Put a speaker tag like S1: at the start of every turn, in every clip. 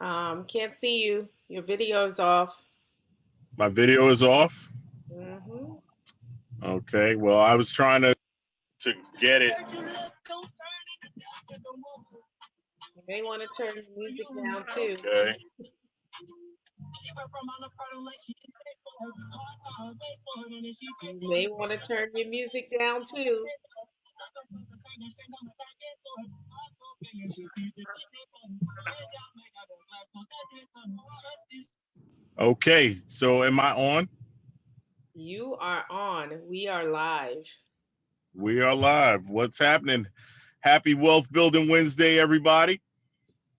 S1: Can't see you. Your video's off.
S2: My video is off.
S1: Hmm.
S2: Okay. Well, I was trying to get it.
S1: You may want to turn the music down too.
S2: Okay.
S1: You may want to turn your music down too.
S2: Okay. So am I on?
S1: You are on. We are live.
S2: We are live. What's happening? Happy Wealth Building Wednesday, everybody.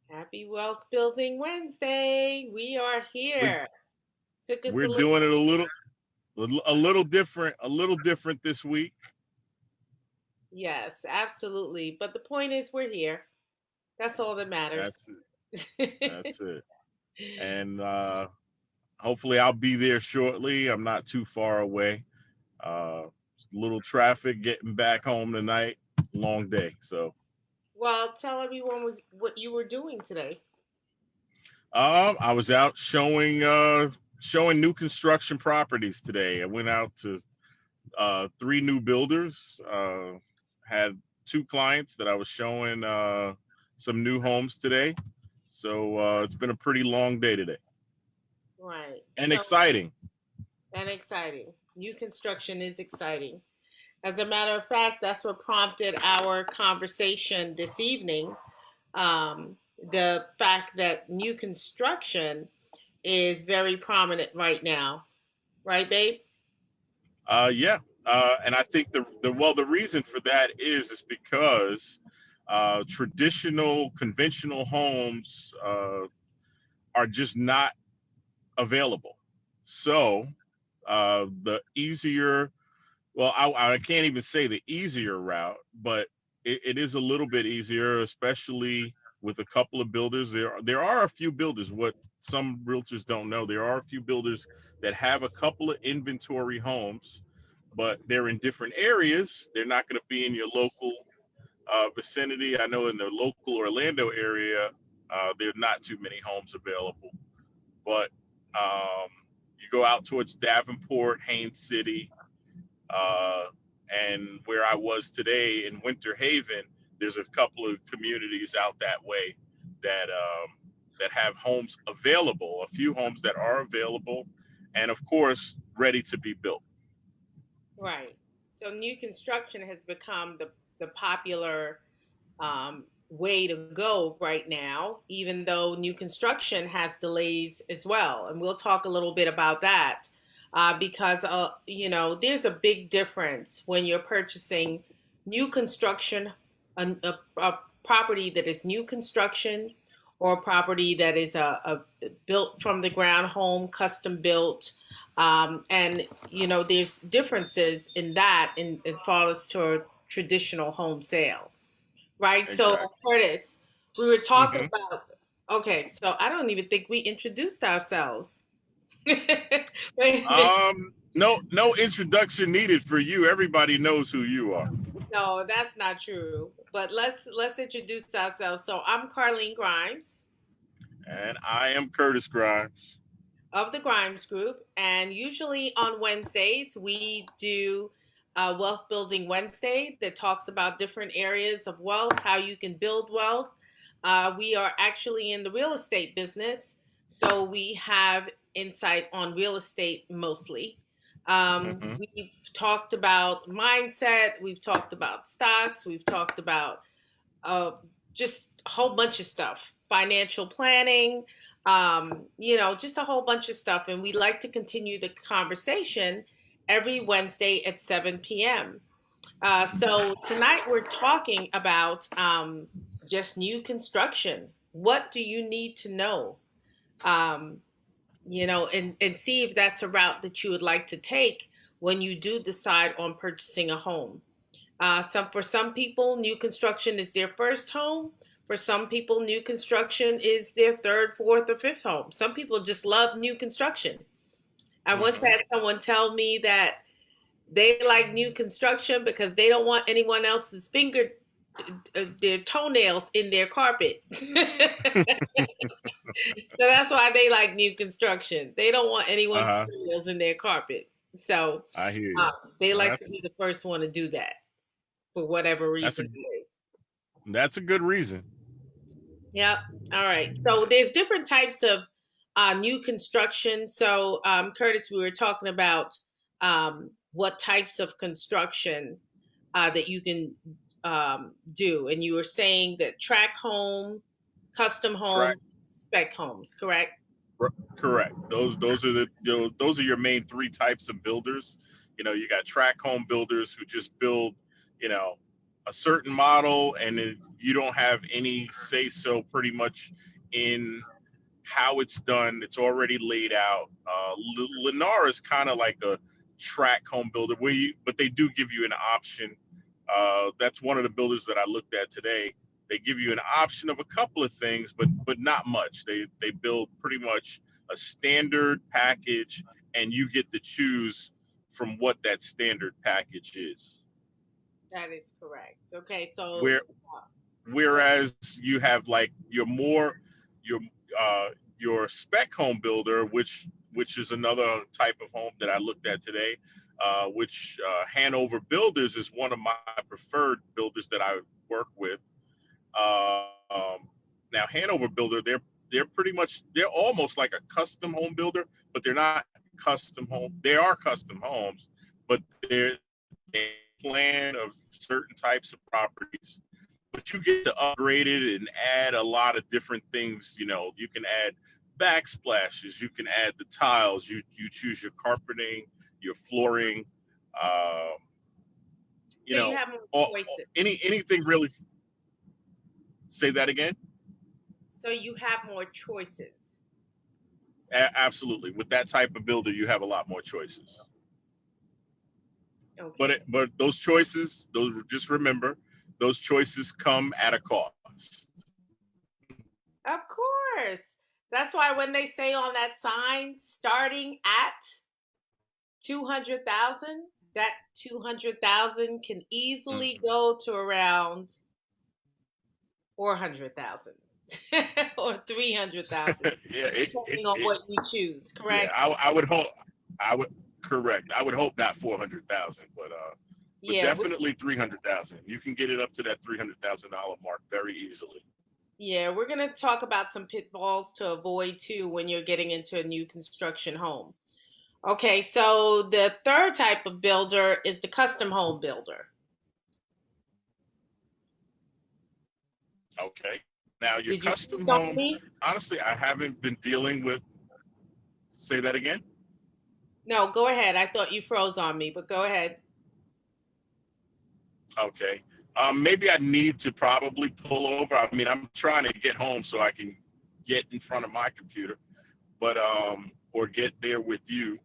S1: Happy Wealth Building Wednesday. We are
S2: We're,
S1: here. Took us a
S2: we're
S1: little.
S2: doing it a little different this week.
S1: Yes, absolutely. But the point is, we're here. That's all that matters.
S2: That's it. That's it. And hopefully I'll be there shortly. I'm not too far away. Uh, little traffic getting back home tonight. Long day. So
S1: Well, tell everyone what you were doing today.
S2: I was out showing new construction properties today. I went out to three new builders. Had two clients that I was showing some new homes today. So it's been a pretty long day today
S1: Right.
S2: and
S1: So,
S2: exciting.
S1: and exciting. New construction is exciting. As a matter of fact, that's what prompted our conversation this evening. Um, the fact that new construction is very prominent right now. Right, babe?
S2: Yeah. And I think the reason for that is because traditional conventional homes are just not available. So the easier, well, I can't even say the easier route, but it is a little bit easier, especially with a couple of builders. There are a few builders. What some realtors don't know, there are a few builders that have a couple of inventory homes, but they're in different areas. They're not going to be in your local vicinity. I know in the local Orlando area, there are not too many homes available. But um, you go out towards Davenport, Haines City, uh, and where I was today in Winter Haven, there's a couple of communities out that way that have homes available, a few homes that are available, and of course ready to be built.
S1: Right. So new construction has become the popular way to go right now, even though new construction has delays as well. And we'll talk a little bit about that because, there's a big difference when you're purchasing new construction, a property that is new construction, or a property that is a built from the ground home, custom built. And, there's differences in that in far as to a traditional home sale. Right. So,
S2: Exactly.
S1: Curtis, we were talking
S2: Hmm.
S1: about, okay, so I don't even think we introduced ourselves. Wait a minute.
S2: No introduction needed for you. Everybody knows who you are.
S1: No, that's not true. But let's introduce ourselves. So I'm Carlene Grimes
S2: And I am Curtis Grimes.
S1: of the Grimes Group. And usually on Wednesdays, we do Wealth Building Wednesday that talks about different areas of wealth, how you can build wealth. We are actually in the real estate business, so we have insight on real estate mostly.
S2: Hmm.
S1: We've talked about mindset, we've talked about stocks, we've talked about uh, just a whole bunch of stuff, financial planning, just a whole bunch of stuff. And we like to continue the conversation every Wednesday at 7 p.m. So tonight we're talking about just new construction. What do you need to know? Um, and see if that's a route that you would like to take when you do decide on purchasing a home. For some people, new construction is their first home. For some people, new construction is their third, fourth, or fifth home. Some people just love new construction. I once
S2: Hmm.
S1: had someone tell me that they like new construction because they don't want anyone else's fingerprints their toenails in their carpet. So that's why they like new construction. They don't want anyone's
S2: Uh-huh.
S1: toenails in their carpet. So
S2: I hear
S1: um,
S2: you.
S1: they
S2: Well,
S1: like to be the first one to do that for whatever
S2: that's a
S1: reason it is.
S2: that's a good reason.
S1: Yep. All right. So there's different types of new construction. So Curtis, we were talking about what types of construction that you can do, and you were saying that track home, custom home,
S2: Track.
S1: spec homes, correct?
S2: Correct. Those are those are your main three types of builders. You got track home builders who just build, you know, a certain model, and then you don't have any say so pretty much in how it's done. It's already laid out. Lennar is kind of like a track home builder, but they do give you an option. That's one of the builders that I looked at today. They give you an option of a couple of things, but not much. They build pretty much a standard package, and you get to choose from what that standard package is.
S1: That is correct. Okay, so
S2: Where Whereas you have like your your spec home builder, which is another type of home that I looked at today, which Hanover Builders is one of my preferred builders that I work with. Um, Now Hanover Builder, they're pretty much, they're almost like a custom home builder, but they're not custom home. They are custom homes, but they're a plan of certain types of properties, but you get to upgrade it and add a lot of different things. You can add backsplashes, you can add the tiles, you choose your carpeting, your flooring, um, you
S1: so you
S2: know,
S1: have more choices.
S2: anything really. Say that again.
S1: So you have more choices.
S2: Absolutely. With that type of builder, you have a lot more choices. But
S1: Okay.
S2: but those choices, those, just remember, those choices come at a cost.
S1: Of course. That's why when they say on that sign, starting at 200,000, that 200,000 can easily
S2: Mhm.
S1: go to around 400,000 or 300,000,
S2: Yeah,
S1: depending on what you choose,
S2: yeah.
S1: correct?
S2: I would hope. I would Correct. I would hope not 400,000, but
S1: Yeah,
S2: definitely 300,000. You can get it up to that $300,000 mark very easily.
S1: yeah, we're going to talk about some pitfalls to avoid too when you're getting into a new construction home. Okay, so the third type of builder is the custom home builder.
S2: Okay. Now your
S1: Did you
S2: custom
S1: speak on
S2: home,
S1: me?
S2: honestly, I haven't been dealing with. Say that again.
S1: No, go ahead. I thought you froze on me, but go ahead.
S2: Okay. Maybe I need to probably pull over. I mean, I'm trying to get home so I can get in front of my computer, but or get there with you.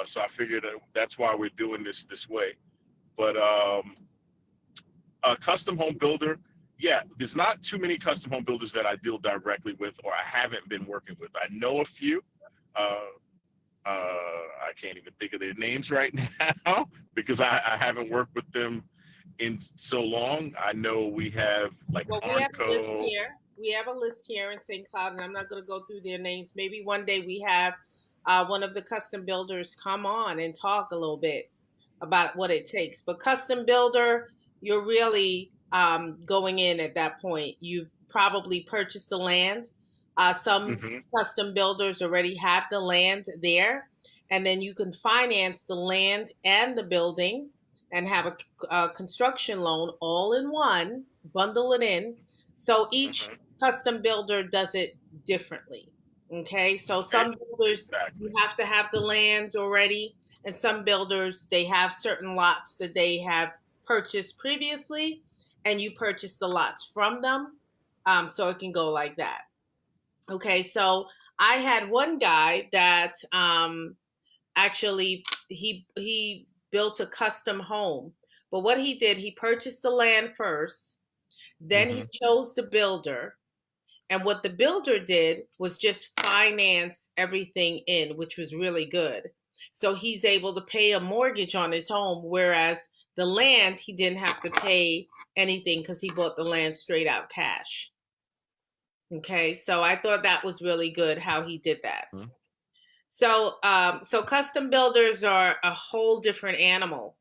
S2: So I figured that's why we're doing this way. But a custom home builder, yeah, there's not too many custom home builders that I deal directly with, or I haven't been working with. I know a few. Uh, I can't even think of their names right now because I haven't worked with them in so long. I know we have like
S1: Well, we have a list
S2: Armco.
S1: here. We have a list here in St. Cloud, and I'm not going to go through their names. Maybe one day we have one of the custom builders come on and talk a little bit about what it takes. But custom builder, you're really going in at that point. You've probably purchased the land. Some
S2: Hmm.
S1: custom builders already have the land there, and then you can finance the land and the building and have a construction loan all in one, bundle it in. So each
S2: Hmm.
S1: custom builder does it differently. Okay, so some builders
S2: Exactly.
S1: you have to have the land already, and some builders they have certain lots that they have purchased previously, and you purchase the lots from them. So it can go like that. Okay, so I had one guy that actually he built a custom home, but what he did, he purchased the land first, then he
S2: Hmm.
S1: chose the builder, and what the builder did was just finance everything in, which was really good. So he's able to pay a mortgage on his home, whereas the land he didn't have to pay anything because he bought the land straight out cash. Okay, so I thought that was really good how he did that.
S2: Mhm.
S1: So custom builders are a whole different animal.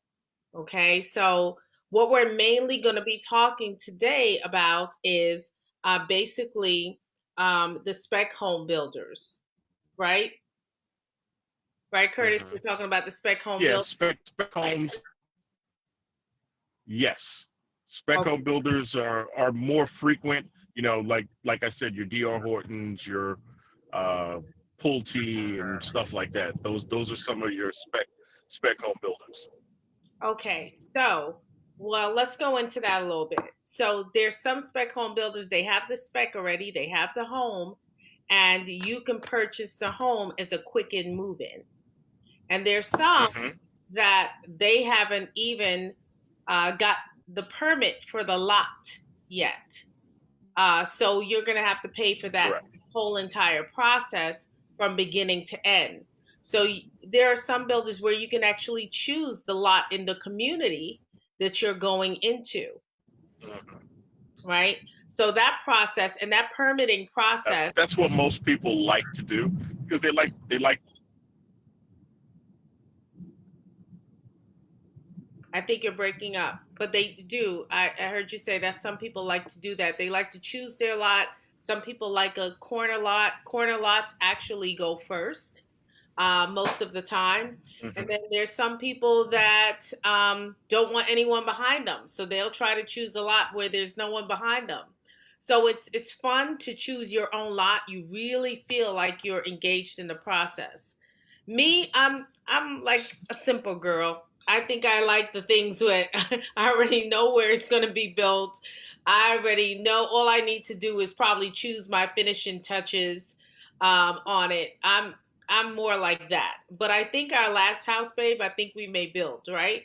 S1: Okay, so what we're mainly going to be talking today about is basically the spec home builders, right? Right, Curtis? We're
S2: Mhm.
S1: talking about the spec home
S2: Yeah,
S1: builders.
S2: spec homes. Yes, spec
S1: Okay.
S2: home builders are more frequent. You know, like I said, your DR Hortons, your uh, Pulte, and stuff like that. Those are some of your spec home builders.
S1: Okay, so well, let's go into that a little bit. So there's some spec home builders, they have the spec already, they have the home, and you can purchase the home as a quick in move in. And there's some
S2: Hmm.
S1: that they haven't even got the permit for the lot yet. So you're going to have to pay for that
S2: Correct.
S1: whole entire process from beginning to end. So there are some builders where you can actually choose the lot in the community that you're going into,
S2: Mhm.
S1: right? So that process and that permitting process,
S2: That's what most people like to do because they like.
S1: I think you're breaking up, but they do. I heard you say that some people like to do that. They like to choose their lot. Some people like a corner lot. Corner lots actually go first most of the time. And
S2: Mhm.
S1: then there's some people that don't want anyone behind them, so they'll try to choose the lot where there's no one behind them. So it's fun to choose your own lot. You really feel like you're engaged in the process. Me, I'm like a simple girl. I think I like the things where I already know where it's going to be built. I already know all I need to do is probably choose my finishing touches on it. I'm more like that. But I think our last house, babe, I think we may build, right?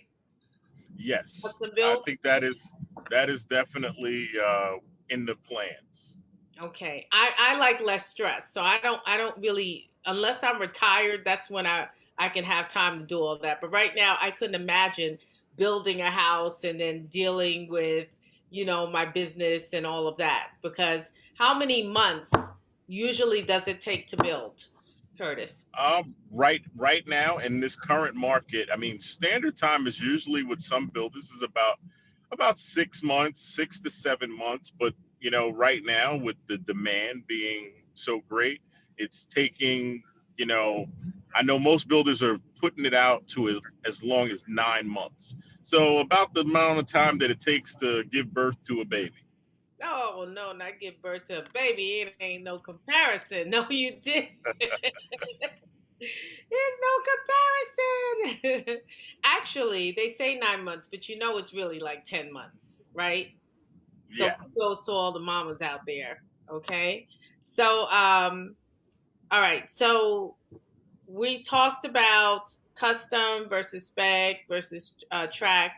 S2: Yes,
S1: Custom
S2: I
S1: build.
S2: think that is definitely in the plans.
S1: Okay. I like less stress. So I don't really unless I'm retired, that's when I can have time to do all that. But right now I couldn't imagine building a house and then dealing with, my business and all of that because how many months usually does it take to build, Curtis?
S2: Right now in this current market, I mean, standard time is usually with some builders is about 6 months, 6 to 7 months. But right now with the demand being so great, it's taking. You know, I know most builders are putting it out to as long as 9 months. So about the amount of time that it takes to give birth to a baby.
S1: Oh no, not give birth to a baby. It ain't no comparison. No, you did. There's no comparison. Actually, they say 9 months, but it's really like 10 months, right? So
S2: Yeah.
S1: kudos to all the mamas out there. Okay. So all right. So we talked about custom versus spec versus track.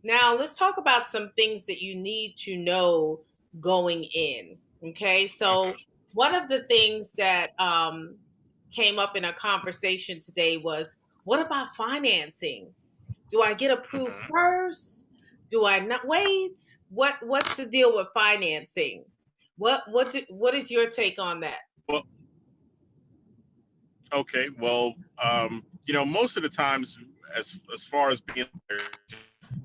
S1: Now let's talk about some things that you need to know going in. Okay, so
S2: Hmm.
S1: one of the things that came up in a conversation today was, what about financing? Do I get approved
S2: Hmm.
S1: first? Do I not wait? What's the deal with financing? What is your take on that?
S2: Well, okay. Well, most of the times, as far as being there,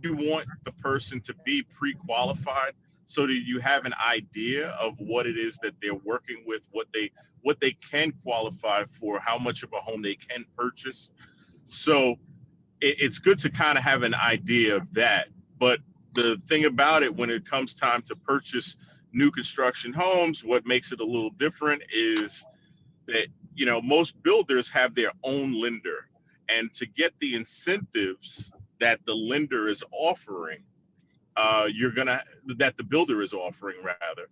S2: you want the person to be pre-qualified so that you have an idea of what it is that they're working with, what they can qualify for, how much of a home they can purchase. So it's good to kind of have an idea of that. But the thing about it, when it comes time to purchase new construction homes, what makes it a little different is that most builders have their own lender, and to get the incentives that the lender is offering, you're gonna that the builder is offering rather,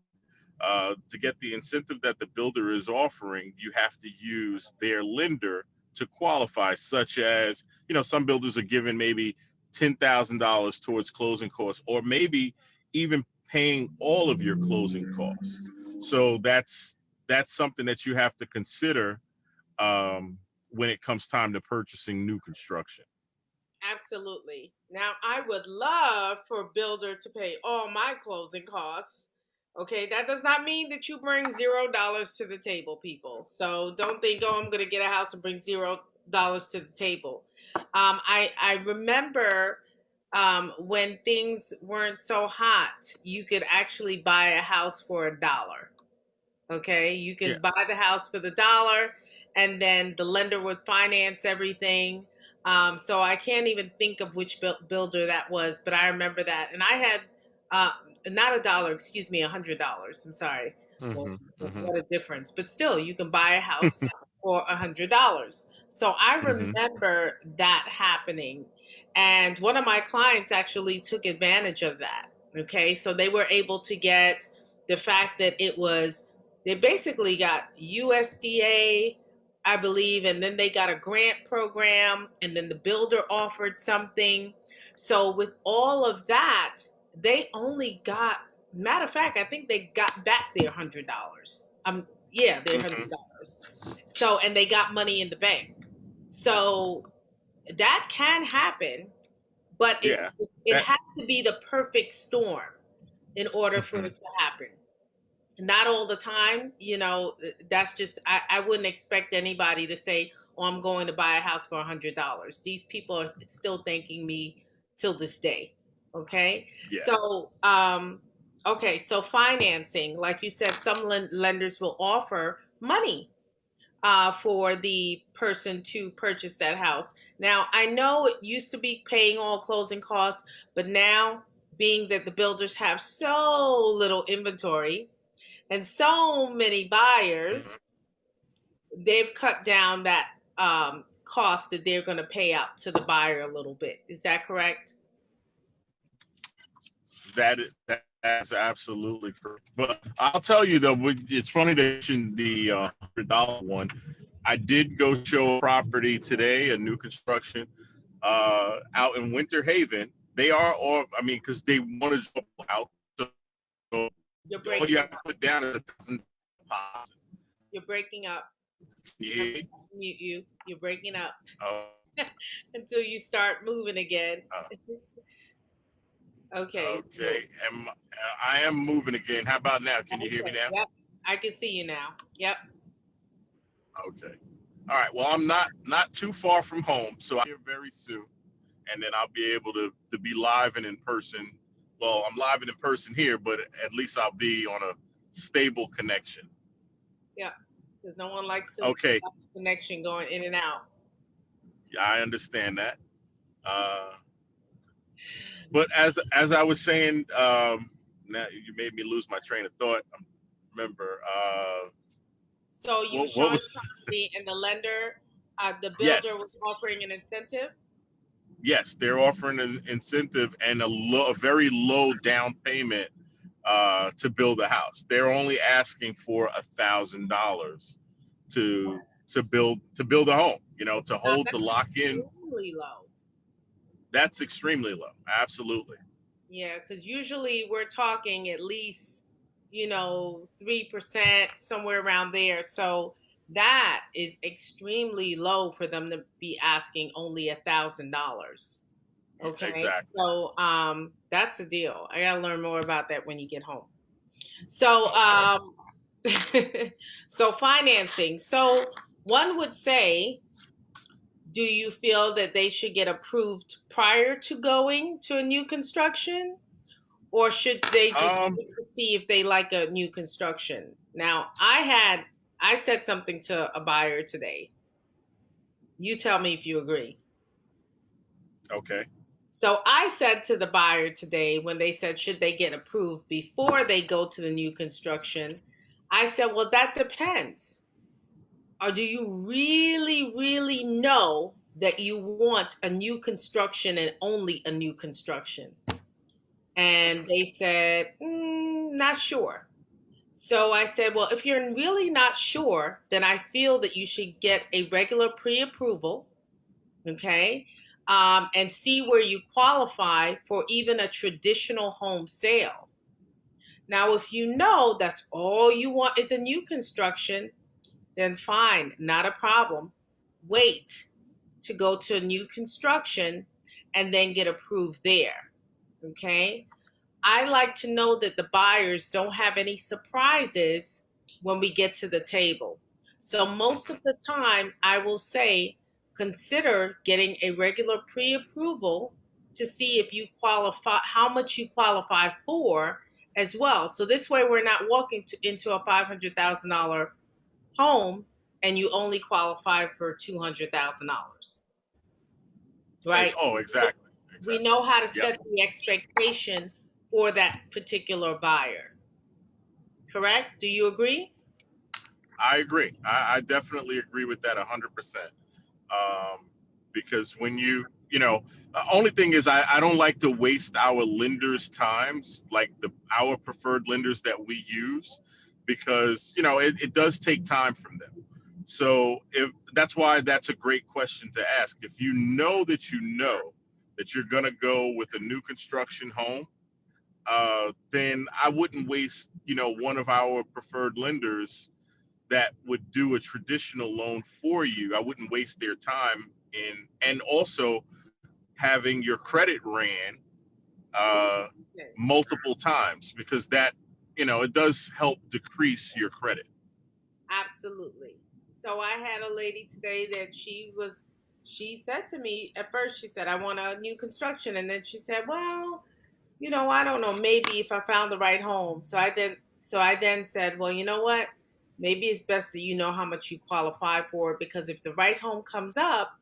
S2: to get the incentive that the builder is offering, you have to use their lender to qualify, such as some builders are giving maybe $10,000 towards closing costs, or maybe even paying all of your closing costs. So that's something that you have to consider when it comes time to purchasing new construction.
S1: Absolutely. Now, I would love for a builder to pay all my closing costs. Okay, that does not mean that you bring $0 to the table, people. So don't think, oh, I'm going to get a house and bring $0 to the table. I remember when things weren't so hot, you could actually buy a house for $1. Okay, you
S2: Yeah.
S1: could buy the house for the dollar, and then the lender would finance everything. So I can't even think of which builder that was, but I remember that. And I had uh, not a dollar, excuse me, $100. I'm sorry. Well,
S2: Hmm. Hmm.
S1: what a difference! But still, you can buy a house for $100. So I
S2: Hmm.
S1: remember that happening, and one of my clients actually took advantage of that. Okay, so they were able to get the fact that it was they basically got USDA, I believe, and then they got a grant program, and then the builder offered something. So with all of that, they only got, matter of fact, I think they got back their $100. Yeah, their
S2: Hmm.
S1: $100. So and they got money in the bank. So that can happen, but
S2: Yeah.
S1: it
S2: That.
S1: has to be the perfect storm in order for
S2: Hmm.
S1: it to happen. Not all the time, that's just, I wouldn't expect anybody to say, oh, I'm going to buy a house for $100. These people are still thanking me till this day. Okay.
S2: Yeah.
S1: So financing, like you said, some lenders will offer money for the person to purchase that house. Now, I know it used to be paying all closing costs, but now, being that the builders have so little inventory and so many buyers,
S2: Mhm.
S1: they've cut down that cost that they're going to pay out to the buyer a little bit. Is that correct?
S2: That's absolutely correct. But I'll tell you though, it's funny that you mentioned the $100 one. I did go show a property today, a new construction, out in Winter Haven. They are all, I mean, because they want to drop out. So
S1: You're
S2: all you
S1: breaking
S2: have to
S1: up.
S2: put down is 1,000 deposit.
S1: You're breaking up.
S2: Can you
S1: I'm
S2: hear
S1: going
S2: me?
S1: to mute you. You're breaking up
S2: Uh,
S1: until you start moving again.
S2: uh,
S1: Okay. So,
S2: okay. I am moving again. How about now? Can you hear me
S1: okay.
S2: now?
S1: Yep. I can see you now. Yep.
S2: Okay. All right. Well, I'm not too far from home, so I'm here very soon, and then I'll be able to be live and in person. Well, I'm live and in person here, but at least I'll be on a stable connection.
S1: Yep. Because no one likes to
S2: Okay.
S1: have the connection going in and out.
S2: I understand that. Uh, but as I was saying, now you made me lose my train of thought. Remember,
S1: So you
S2: what
S1: showing
S2: was?
S1: property and the lender, the builder was
S2: Yes,
S1: offering an incentive.
S2: yes, they're offering an incentive and a very low down payment to build a house. They're only asking for $1,000 to build a home. To
S1: Now
S2: hold to
S1: that's
S2: lock in.
S1: extremely low.
S2: That's extremely low. Absolutely.
S1: Yeah, because usually we're talking at least, 3%, somewhere around there. So that is extremely low for them to be asking only $1,000. Okay,
S2: Exactly.
S1: so that's a deal. I gotta learn more about that when you get home. So
S2: Okay.
S1: so financing. So one would say, do you feel that they should get approved prior to going to a new construction? Or should they just
S2: Um.
S1: wait to see if they like a new construction? Now, I said something to a buyer today. You tell me if you agree.
S2: Okay.
S1: So I said to the buyer today when they said, should they get approved before they go to the new construction? I said, well, that depends. Or do you really, really know that you want a new construction and only a new construction? And they said, not sure. So I said, well, if you're really not sure, then I feel that you should get a regular pre approval, okay, and see where you qualify for even a traditional home sale. Now, if you know that's all you want is a new construction, then fine, not a problem. Wait to go to a new construction and then get approved there. Okay. I like to know that the buyers don't have any surprises when we get to the table. So most
S2: Mhm.
S1: of the time, I will say, consider getting a regular pre-approval to see if you qualify, how much you qualify for as well. So this way, we're not walking into a $500,000 home and you only qualify for $200,000, right?
S2: Oh, exactly,
S1: We
S2: exactly.
S1: know how to
S2: Yep,
S1: set the expectation for that particular buyer. Correct? Do you agree?
S2: I agree. I definitely agree with that 100%. um, because when you know, the only thing is I don't like to waste our lenders' times, like our preferred lenders that we use, because it does take time from them. So if that's why that's a great question to ask. If you know that you're gonna go with a new construction home, then I wouldn't waste one of our preferred lenders that would do a traditional loan for you. I wouldn't waste their time in, and also having your credit ran uh,
S1: Okay.
S2: multiple times, because that it does help decrease your credit.
S1: Absolutely. So I had a lady today that she said to me at first, she said, I want a new construction. And then she said, well, I don't know, maybe if I found the right home. So I then said, well, you know what? Maybe it's best that you know how much you qualify for, because if the right home comes up,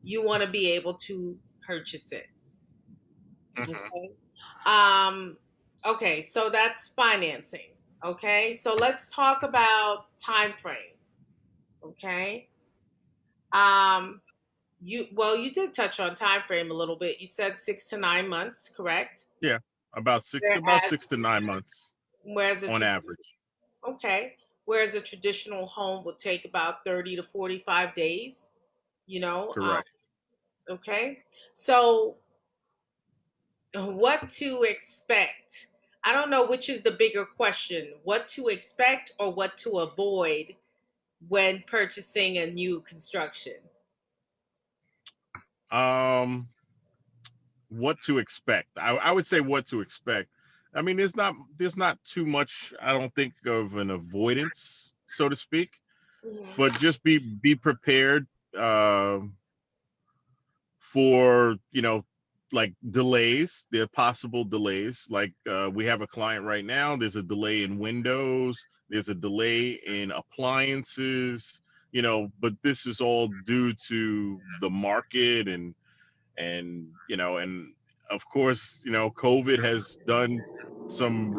S1: you want to be able to purchase it.
S2: Hmm.
S1: Okay. Um, okay, so that's financing. Okay, so let's talk about time frame. Okay. Um, you did touch on time frame a little bit. You said 6 to 9 months, correct?
S2: Yeah, about
S1: Whereas
S2: 6 to 9 months
S1: whereas a
S2: on
S1: tra-
S2: average.
S1: okay, whereas a traditional home would take about 30 to 45 days. You know, um,
S2: Correct.
S1: okay. So what to expect? I don't know which is the bigger question, what to expect or what to avoid when purchasing a new construction.
S2: Um, what to expect? I would say what to expect. I mean, there's not too much. I don't think of an avoidance, so to speak, but
S1: Mhm.
S2: just be prepared for like delays. There are possible delays. Like we have a client right now. There's a delay in windows. There's a delay in appliances. But this is all due to the market and of course COVID has done some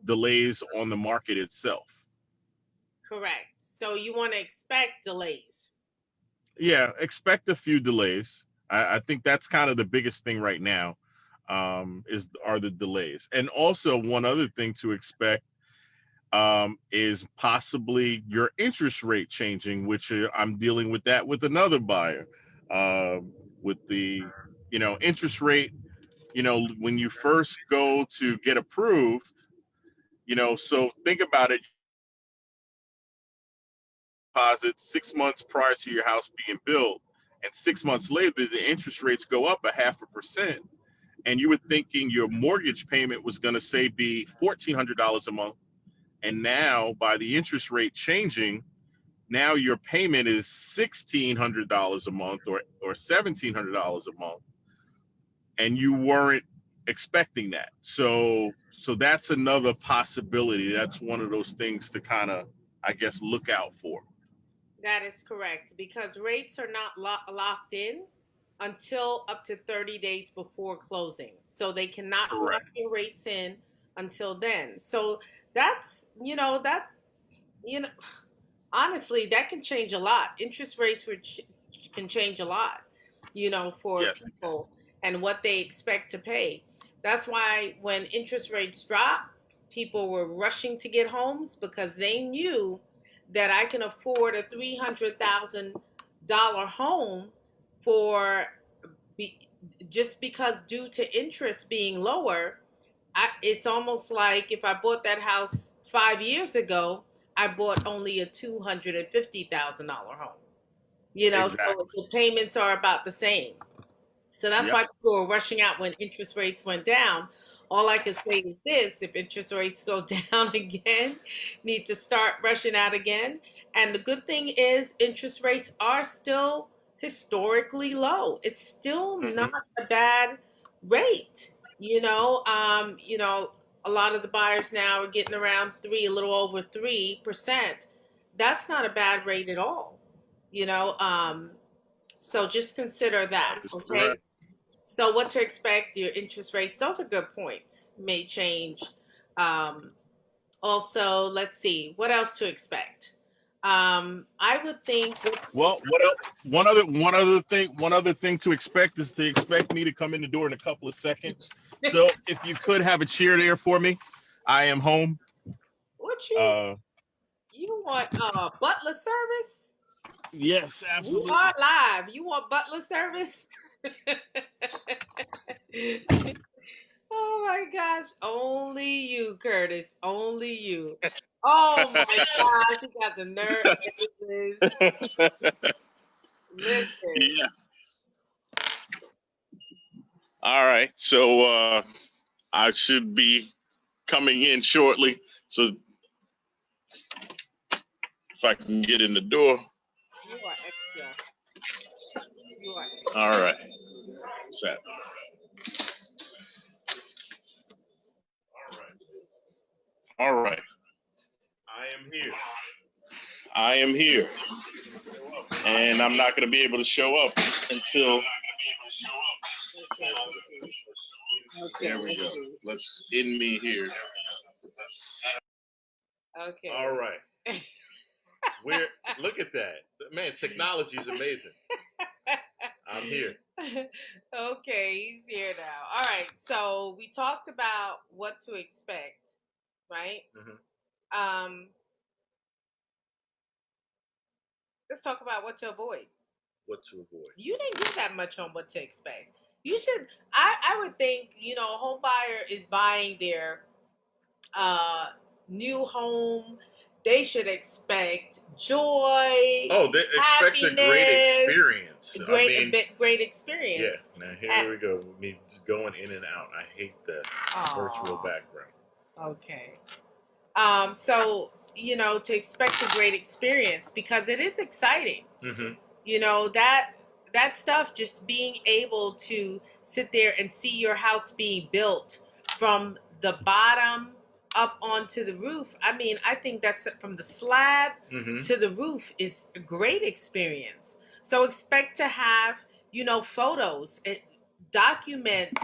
S2: delays on the market itself.
S1: Correct. So you want to expect delays.
S2: Yeah, expect a few delays. I think that's kind of the biggest thing right now, is are the delays. And also one other thing to expect is possibly your interest rate changing, which I'm dealing with that with another buyer, with the interest rate. When you first go to get approved, so think about it. Deposit 6 months prior to your house being built, and 6 months later the interest rates go up 0.5%, and you were thinking your mortgage payment was going to say be $1,400 a month, and now by the interest rate changing, now your payment is $1,600 a month, or $1,700 a month, and you weren't expecting that. So that's another possibility. That's one of those things to kind of, I guess, look out for.
S1: That is correct, because rates are not locked in until up to 30 days before closing. So they cannot lock
S2: Correct.
S1: your rates in until then. So that honestly, that can change a lot. Interest rates can change a lot, for
S2: Yes.
S1: people and what they expect to pay. That's why when interest rates dropped, people were rushing to get homes because they knew that I can afford a $300,000 home for be, just because due to interest being lower. It's almost like if I bought that house 5 years ago, I bought only a $250,000 home. So
S2: Exactly.
S1: the payments are about the same. So that's
S2: Yep.
S1: why people were rushing out when interest rates went down. All I can say is this: if interest rates go down again, need to start rushing out again. And the good thing is, interest rates are still historically low. It's still
S2: Hmm.
S1: not a bad rate. A lot of the buyers now are getting around a little over 3%. That's not a bad rate at all. You know, so just consider
S2: That
S1: that,
S2: is
S1: okay?
S2: correct.
S1: So what to expect, your interest rates, those are good points, may change. Um, Also, let's see, what else to expect? I would think,
S2: Well, what else? One other thing to expect is to expect me to come in the door in a couple of seconds. So if you could have a chair there for me, I am home.
S1: what
S2: Uh,
S1: you want, butler service?
S2: yes,
S1: We are
S2: absolutely.
S1: live. You want butler service? Oh my gosh, only you, Curtis, only you. Oh my gosh, you got the nerve. Listen.
S2: Yeah. All right. So I should be coming in shortly. So if I can get in the door.
S1: You are extra. You are
S2: All
S1: extra.
S2: right. What's that? All right. I am here. I am here. And I'm not going to be able to show up until.
S1: Okay, let's see. Okay,
S2: There we
S1: let's
S2: go.
S1: see.
S2: Let's end me here.
S1: Okay.
S3: All right. We're look at that. Man, technology is amazing. I'm here.
S1: Okay, he's here now. All right. So we talked about what to expect, right?
S3: Mhm.
S1: Um, let's talk about what to avoid.
S3: What to avoid.
S1: You didn't get that much on what to expect. You should. I would think, a home buyer is buying their uh, new home. They should expect joy,
S3: Oh, they expect a great
S1: happiness,
S3: experience. I mean,
S1: great experience.
S3: yeah. Now
S1: And,
S3: here we go. Me going in and out. I hate the virtual
S1: oh,
S3: background.
S1: okay. So to expect a great experience because it is exciting.
S3: Mm-hmm.
S1: That stuff, just being able to sit there and see your house being built from the bottom up onto the roof. I mean, I think that's from the slab
S3: Mm-hmm.
S1: to the roof is a great experience. So expect to have photos and document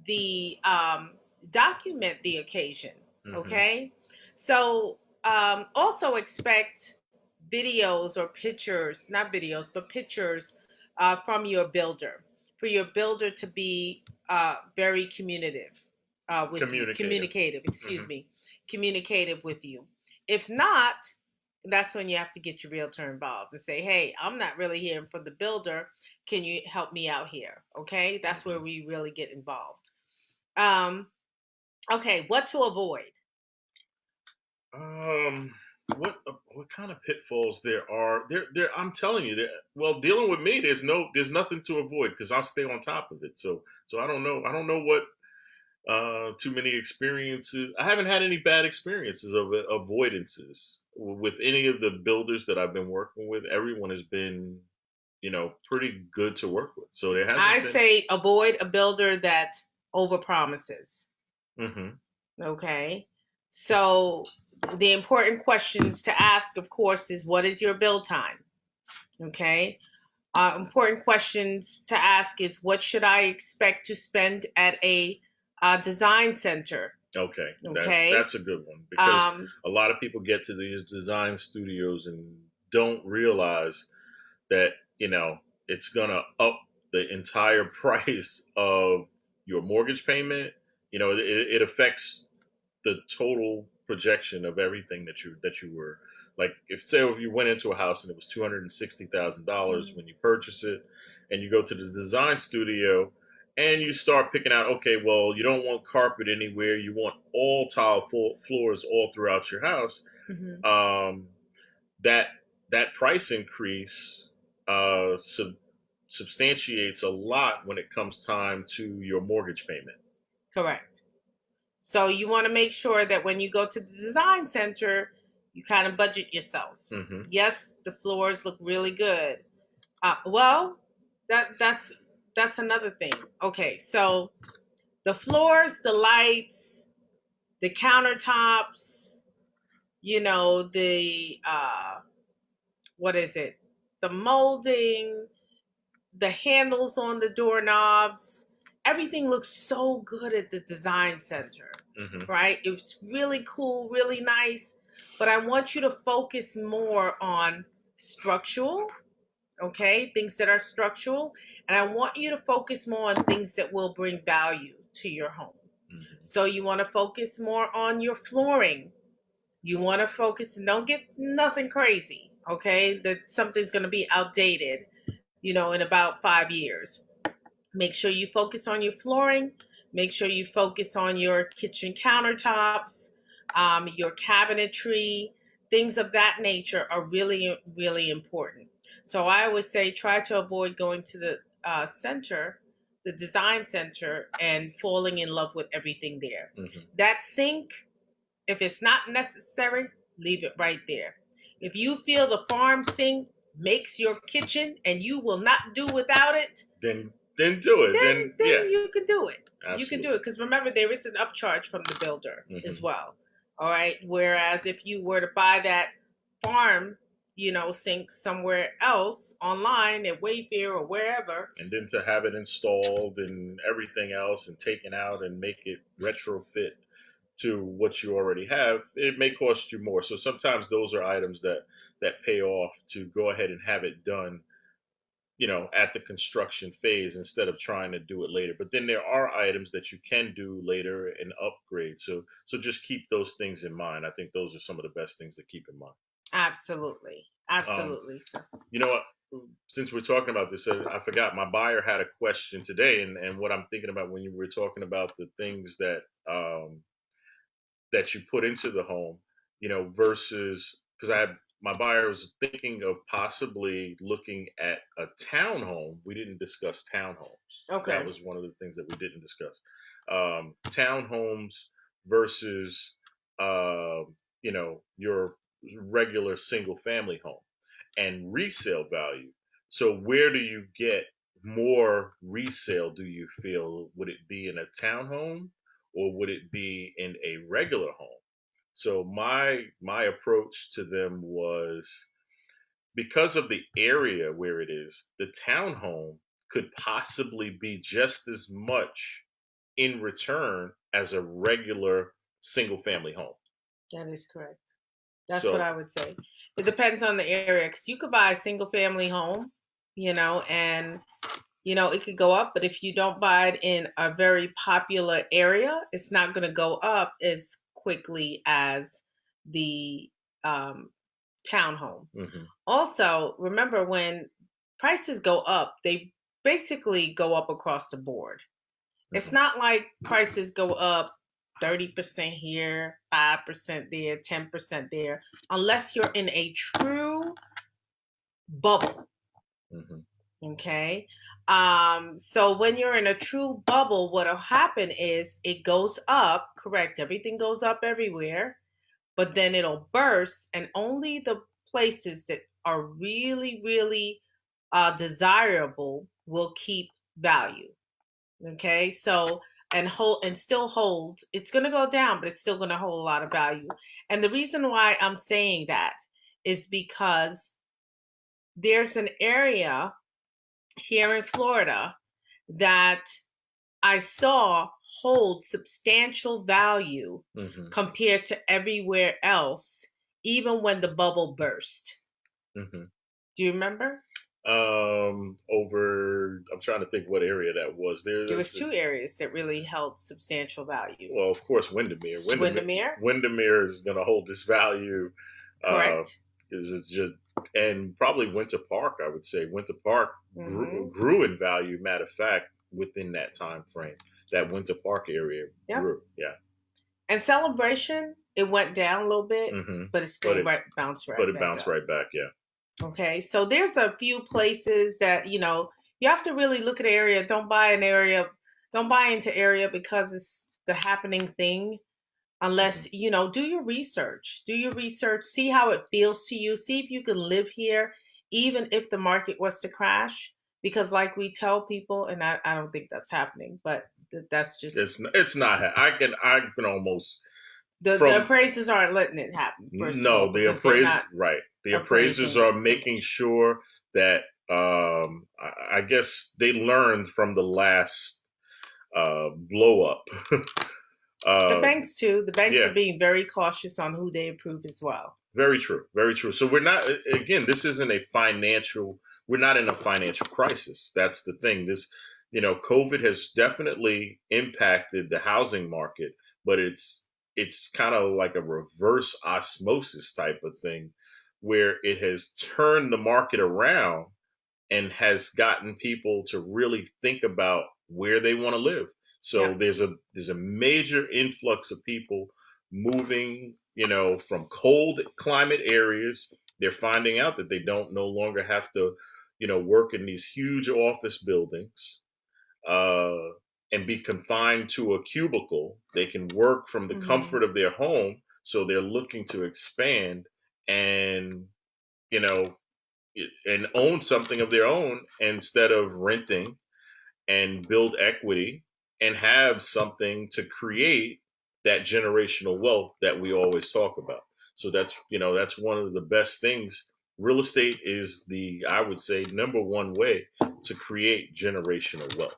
S1: the um, document the occasion.
S3: Mm-hmm.
S1: Okay, so also expect videos or pictures, not videos, but pictures from your builder, for your builder to be very with you,
S3: Communicative.
S1: communicative,
S3: Mm-hmm.
S1: excuse me, communicative with you. If not, that's when you have to get your realtor involved and say, hey, I'm not really hearing from the builder. Can you help me out here? Okay, that's where we really get involved. Um, okay, what to avoid?
S3: Um, what kind of pitfalls there are? There. I'm telling you that. Well, dealing with me, there's nothing to avoid because I'll stay on top of it. So I don't know. I don't know what too many experiences. I haven't had any bad experiences of avoidances with any of the builders that I've been working with. Everyone has been, pretty good to work with. So there
S1: I
S3: hasn't been.
S1: say avoid a builder that overpromises.
S3: Hmm.
S1: Okay. So the important questions to ask, of course, is what is your build time? Okay. Important questions to ask is what should I expect to spend at a design center?
S3: Okay,
S1: Okay.
S3: that's a good one because
S1: Um,
S3: a lot of people get to these design studios and don't realize that it's gonna up the entire price of your mortgage payment. It affects the total projection of everything that you were like. If you went into a house and it was $260,000 when you purchase it, and you go to the design studio and you start picking out, okay, well, you don't want carpet anywhere, you want all tile floors all throughout your house.
S1: mhm.
S3: um, that that price increase substantiates a lot when it comes time to your mortgage payment.
S1: Correct. So you want to make sure that when you go to the design center, you kind of budget yourself.
S3: Mm-hmm.
S1: Yes, the floors look really good. Well, that's another thing. Okay, so the floors, the lights, the countertops, the what is it? The molding, the handles on the doorknobs, everything looks so good at the design center,
S3: Mm-hmm.
S1: right? It's really cool, really nice, but I want you to focus more on structural, okay? Things that are structural, and I want you to focus more on things that will bring value to your home.
S3: Mm-hmm.
S1: So you want to focus more on your flooring. You want to focus, and don't get nothing crazy, okay? That something's going to be outdated, in about 5 years. Make sure you focus on your flooring. Make sure you focus on your kitchen countertops, your cabinetry. Things of that nature are really, really important. So I always say try to avoid going to the center, the design center, and falling in love with everything there.
S3: Mm-hmm.
S1: That sink, if it's not necessary, leave it right there. If you feel the farm sink makes your kitchen and you will not do without it,
S3: then do it.
S1: Then
S3: Yeah,
S1: you can do it.
S3: absolutely.
S1: You can do it because remember there is an upcharge from the builder as well. All right. Whereas if you were to buy that farm, sink somewhere else online at Wayfair or wherever,
S3: and then to have it installed and everything else and taken out and make it retrofit to what you already have, it may cost you more. So sometimes those are items that pay off to go ahead and have it done, at the construction phase instead of trying to do it later. But then there are items that you can do later and upgrade. So just keep those things in mind. I think those are some of the best things to keep in mind.
S1: Absolutely. Absolutely.
S3: You know what? Since we're talking about this, I forgot my buyer had a question today, and what I'm thinking about when you were talking about the things that that you put into the home, versus, because my buyer was thinking of possibly looking at a townhome. We didn't discuss townhomes.
S1: Okay.
S3: That was one of the things that we didn't discuss. Townhomes versus, your regular single family home and resale value. So where do you get more resale, do you feel? Would it be in a townhome or would it be in a regular home? So my approach to them was, because of the area where it is, the townhome could possibly be just as much in return as a regular single family home.
S1: That is correct. That's
S3: So-
S1: what I would say. It depends on the area because you could buy a single family home, and it could go up, but if you don't buy it in a very popular area, it's not going to go up as quickly as the townhome.
S3: Mm-hmm.
S1: Also, remember when prices go up, they basically go up across the board. Mm-hmm. It's not like prices go up 30% here, 5% there, 10% there, unless you're in a true bubble. Mm-hmm. Okay. So when you're in a true bubble, what'll happen is it goes up, correct? Everything goes up everywhere, but then it'll burst, and only the places that are really, really desirable will keep value. Okay. So, and still hold. It's going to go down, but it's still going to hold a lot of value. And the reason why I'm saying that is because there's an area here in Florida that I saw hold substantial value
S3: mm-hmm.
S1: compared to everywhere else, even when the bubble burst.
S3: Mm-hmm.
S1: Do you remember?
S3: I'm trying to think what area that was.
S1: There was two areas that really held substantial value.
S3: Well, of course, Windermere. Windermere is going to hold this value.
S1: Correct.
S3: It's just, and probably Winter Park. I would say Winter Park grew in value. Matter of fact, within that time frame, that Winter Park area grew. Yeah.
S1: And Celebration, it went down a little bit, but it still bounced right back.
S3: Right back, yeah.
S1: Okay, so there's a few places that, you have to really look at the area. Don't buy an area. Don't buy into area because it's the happening thing. Unless,
S3: Mm-hmm.
S1: you know, do your research. Do your research. See how it feels to you. See if you can live here, even if the market was to crash. Because, like we tell people, and I don't think that's happening, but that's just
S3: It's not. I can almost
S1: the
S3: from
S1: appraisers aren't letting it happen. First of all,
S3: no the
S1: because they're
S3: appraise
S1: not
S3: right. The appraisers
S1: appraising
S3: are
S1: it so
S3: making
S1: much.
S3: sure that I guess they learned from the last blow up.
S1: The
S3: uh,
S1: banks too. The banks
S3: yeah,
S1: are being very cautious on who they approve as well.
S3: very true. Very true. So we're not, again, this isn't a financial, we're not in a financial crisis. That's the thing. COVID has definitely impacted the housing market, but it's kind of like a reverse osmosis type of thing where it has turned the market around and has gotten people to really think about where they want to live. So
S1: Yep.
S3: there's a major influx of people moving, from cold climate areas. They're finding out that they don't no longer have to, work in these huge office buildings uh, and be confined to a cubicle. They can work from the
S1: Hmm.
S3: comfort of their home. So they're looking to expand and, you know, and own something of their own instead of renting, and build equity and have something to create that generational wealth that we always talk about. So that's one of the best things. Real estate is I would say, number one way to create generational wealth,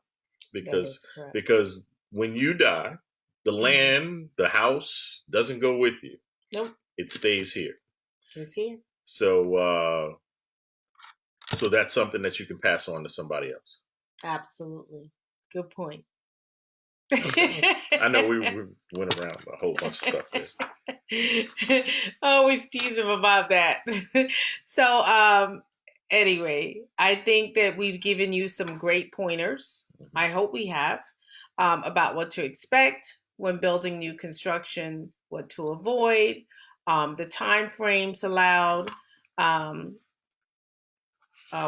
S1: That
S3: because
S1: is correct.
S3: because when you die, the
S1: Hmm.
S3: land, the house doesn't go with you.
S1: Nope.
S3: It stays here.
S1: It's here.
S3: So that's something that you can pass on to somebody else.
S1: Absolutely. Good point.
S3: Okay. I know we went around a whole bunch of stuff there.
S1: Always tease him about that. So, anyway, I think that we've given you some great pointers.
S3: Mhm.
S1: I hope we have, about what to expect when building new construction, what to avoid, the time frames allowed. Um,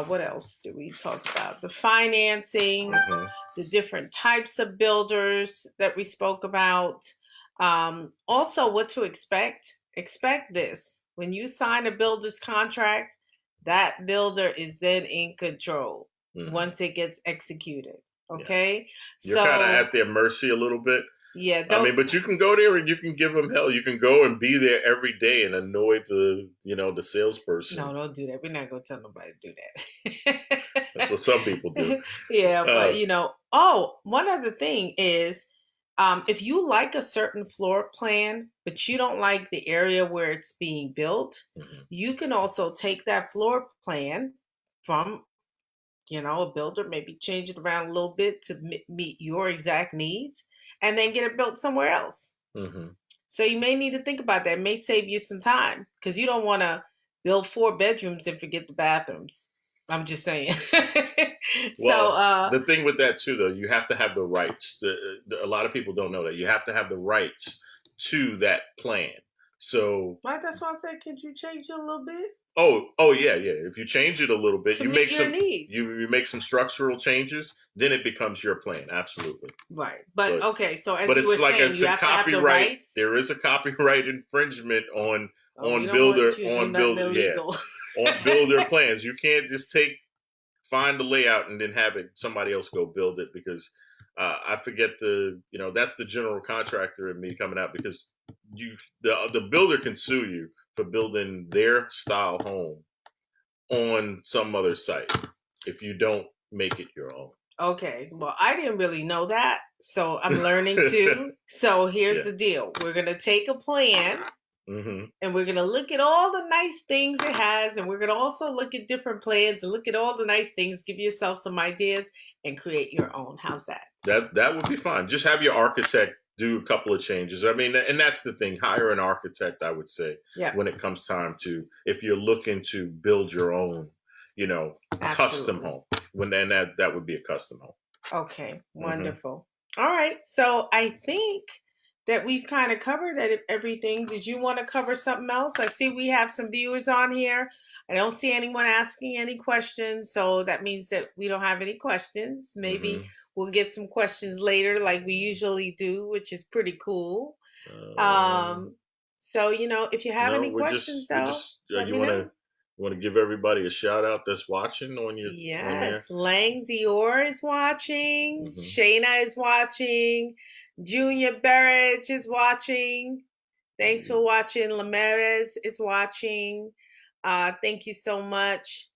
S1: what else did we talk about? The financing,
S3: Mhm.
S1: the different types of builders that we spoke about. Also, what to expect. Expect this. When you sign a builder's contract, that builder is then in control
S3: Mhm.
S1: once it gets executed.
S3: Yeah.
S1: Okay?
S3: You're kind of
S1: So,
S3: at their mercy a little bit.
S1: yeah,
S3: I mean,
S1: don't.
S3: but you can go there and you can give them hell. You can go and be there every day and annoy the salesperson.
S1: No, don't do that. We're not going to tell nobody to do that.
S3: That's what some people do.
S1: Yeah, but
S3: Uh,
S1: one other thing is, if you like a certain floor plan, but you don't like the area where it's being built,
S3: mhm.
S1: you can also take that floor plan from, a builder, maybe change it around a little bit to meet your exact needs, and then get it built somewhere else.
S3: Mhm.
S1: So you may need to think about that. It may save you some time because you don't want to build 4 bedrooms and forget the bathrooms. I'm just saying. So,
S3: Well, the thing with that too, though, you have to have the rights. A lot of people don't know that you have to have the rights to that plan. So,
S1: right, that's why I said, could you change it a little bit
S3: oh yeah, yeah. If you change it a little bit,
S1: to meet your needs?
S3: you make some structural changes, then it becomes your plan. Absolutely.
S1: Right. But
S3: But
S1: okay, so as
S3: but
S1: you were
S3: it's like
S1: saying,
S3: it's
S1: you
S3: a
S1: have to have the
S3: copyright.
S1: rights.
S3: There is a copyright infringement on
S1: Oh, we don't want you to do nothing
S3: yeah,
S1: illegal.
S3: on builder plans. You can't just find the layout and then have somebody else go build it, because I forget that's the general contractor and me coming out, because the builder can sue you for building their style home on some other site if you don't make it your own.
S1: Okay, well, I didn't really know that, so I'm learning too. So here's
S3: Yeah.
S1: the deal: we're gonna take a plan
S3: Hmm.
S1: and we're going to look at all the nice things it has, and we're going to also look at different plans and look at all the nice things, give yourself some ideas, and create your own. How's that?
S3: That would be fine. Just have your architect do a couple of changes. I mean, and that's the thing. Hire an architect, I would say,
S1: Yeah,
S3: when it comes time to, if you're looking to build your own, custom
S1: absolutely.
S3: home. That would be a custom home.
S1: Okay,
S3: Hmm.
S1: wonderful. All right, so I think that we've kind of covered everything. Did you want to cover something else? I see we have some viewers on here. I don't see anyone asking any questions, so that means that we don't have any questions. Maybe we'll get some questions later, like we usually do, which is pretty cool. So if you have
S3: No,
S1: any questions,
S3: we're
S1: though,
S3: just.
S1: let
S3: You
S1: me know.
S3: want to give everybody a shout out that's watching on your on there.
S1: Yes, Lang Dior is watching. Shayna is watching. Junior Berridge is watching. Thanks for watching. Lamares is watching. Thank you so much.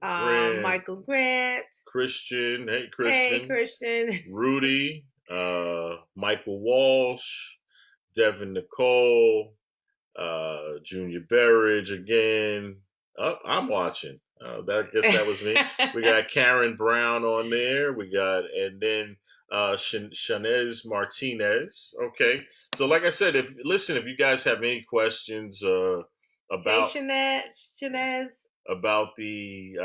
S1: Michael Grant.
S3: Christian. Hey, Christian.
S1: Hey, Christian.
S3: Rudy. Michael Walsh. Devin Nicole. Junior Berridge again. Oh, I'm watching. That guess that was me. We got Karen Brown on there. And then Shanez Martinez. Okay. So like I said, if you guys have any questions about
S1: Shanez.
S3: About the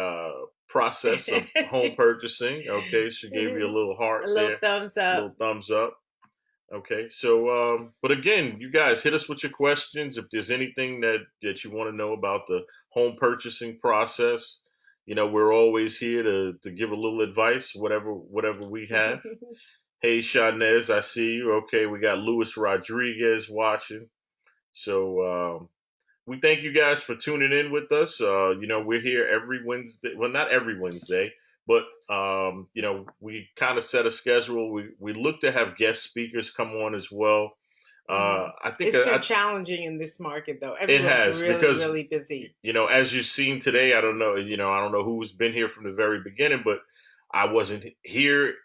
S3: process of home purchasing, okay, she gave you a little heart,
S1: a little thumbs up.
S3: A little thumbs up. Okay, so but again, you guys hit us with your questions. If there's anything that you want to know about the home purchasing process, we're always here to give a little advice, whatever we have. Hey, Shanez, I see you. Okay, we got Luis Rodriguez watching. So we thank you guys for tuning in with us. We're here every Wednesday. Well, not every Wednesday. But, we kind of set a schedule. We look to have guest speakers come on as well. I think
S1: it's been challenging in this market, though. Everyone's
S3: it has
S1: really busy.
S3: As you've seen today, I don't know who's been here from the very beginning, but I wasn't here,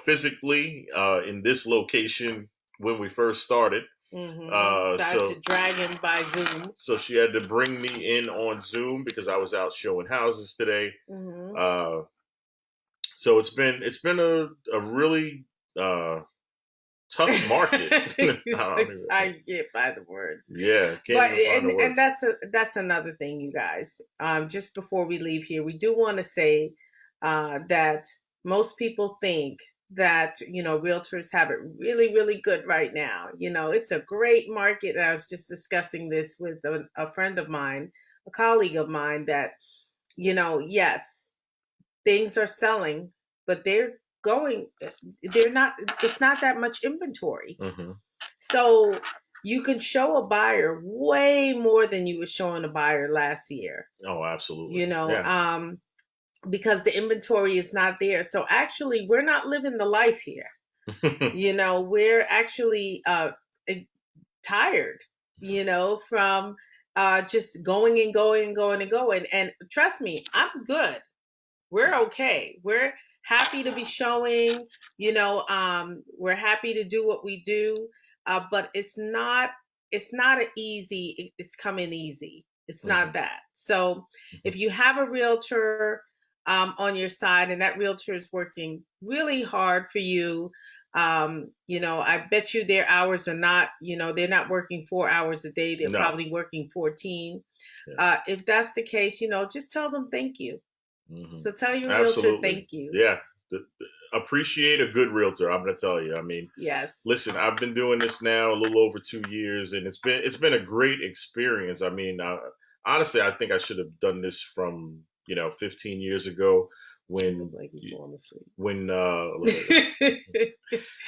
S3: physically in this location when we first started.
S1: So I had to drag him by Zoom.
S3: So she had to bring me in on Zoom because I was out showing houses today. So it's been a really tough market.
S1: I get by the words.
S3: Yeah,
S1: and that's another thing, you guys. Just before we leave here, we do want to say that most people think that realtors have it really, really good right now. It's a great market. And I was just discussing this with a friend of mine, a colleague of mine, that yes, things are selling, but it's not that much inventory. So you can show a buyer way more than you were showing a buyer last year.
S3: Oh, absolutely.
S1: Because the inventory is not there. So actually, we're not living the life here. We're actually tired, from just going and going and going and going. And trust me, I'm good. We're okay. We're happy to be showing, we're happy to do what we do. But it's not an easy, it's coming easy. It's not that. So if you have a realtor on your side and that realtor is working really hard for you, I bet you their hours are not, they're not working 4 hours a day. They're probably working 14. If that's the case, just tell them thank you. So tell your realtor thank you.
S3: Yeah. Appreciate a good realtor. I'm going to tell you. I mean,
S1: yes.
S3: Listen, I've been doing this now a little over 2 years, and it's been a great experience. I mean, honestly, I think I should have done this from 15 years ago when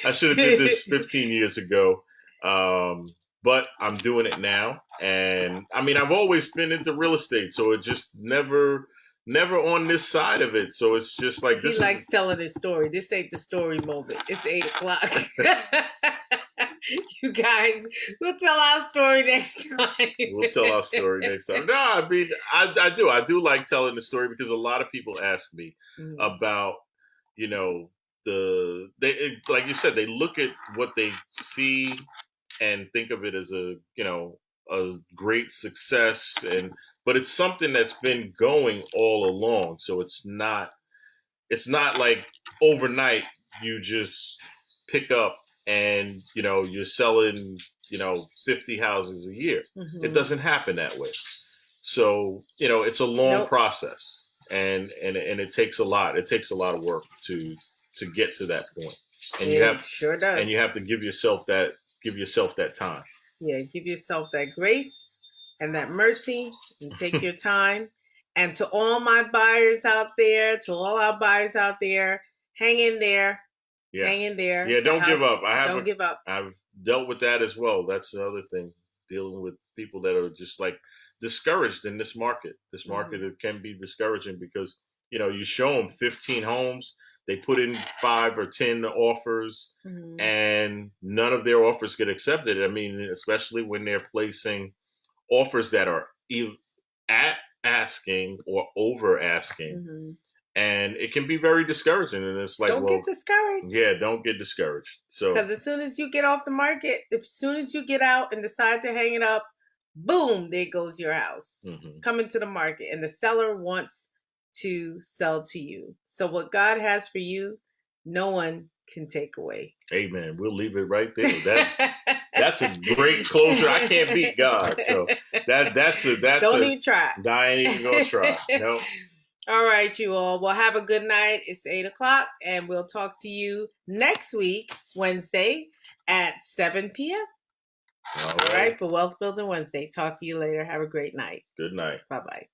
S3: I should have did this 15 years ago. But I'm doing it now, and I mean, I've always been into real estate, so it just never on this side of it. So it's just like
S1: this. He likes telling his story. This ain't the story moment. It's 8:00. You guys, we'll tell our story next time.
S3: We'll tell our story next time. No, I mean, I do like telling the story because a lot of people ask me about, like you said, they look at what they see and think of it as a great success, but it's something that's been going all along. So it's not like overnight you just pick up and you're selling 50 houses a year. It doesn't happen that way. So it's a long process, and it takes a lot. It takes a lot of work to get to that point, and you have to give yourself that time.
S1: Yeah, give yourself that grace and that mercy, and take your time. And to all my buyers out there, to all our buyers out there, hang in there.
S3: Yeah.
S1: Hang in there.
S3: Yeah, don't give up.
S1: Don't give up.
S3: I've dealt with that as well. That's the other thing. Dealing with people that are just like discouraged in this market. This market, it can be discouraging because, you show them 15 homes, they put in 5 or 10 offers, and none of their offers get accepted. I mean, especially when they're placing offers that are either at asking or over asking. And it can be very discouraging. And it's like,
S1: don't get discouraged.
S3: Yeah, don't get discouraged. So,
S1: because as soon as you get off the market, as soon as you get out and decide to hang it up, boom, there goes your house coming to the market. And the seller wants to sell to you. So what God has for you, no one can take away.
S3: Amen. We'll leave it right there. That's a great closer. I can't beat God. So that's
S1: don't even try.
S3: I ain't even gonna try. No.
S1: All right, you all. Well, have a good night. It's 8:00, and we'll talk to you next week, Wednesday at 7 p.m. All right, for Wealth Building Wednesday. Talk to you later. Have a great night.
S3: Good night.
S1: Bye-bye.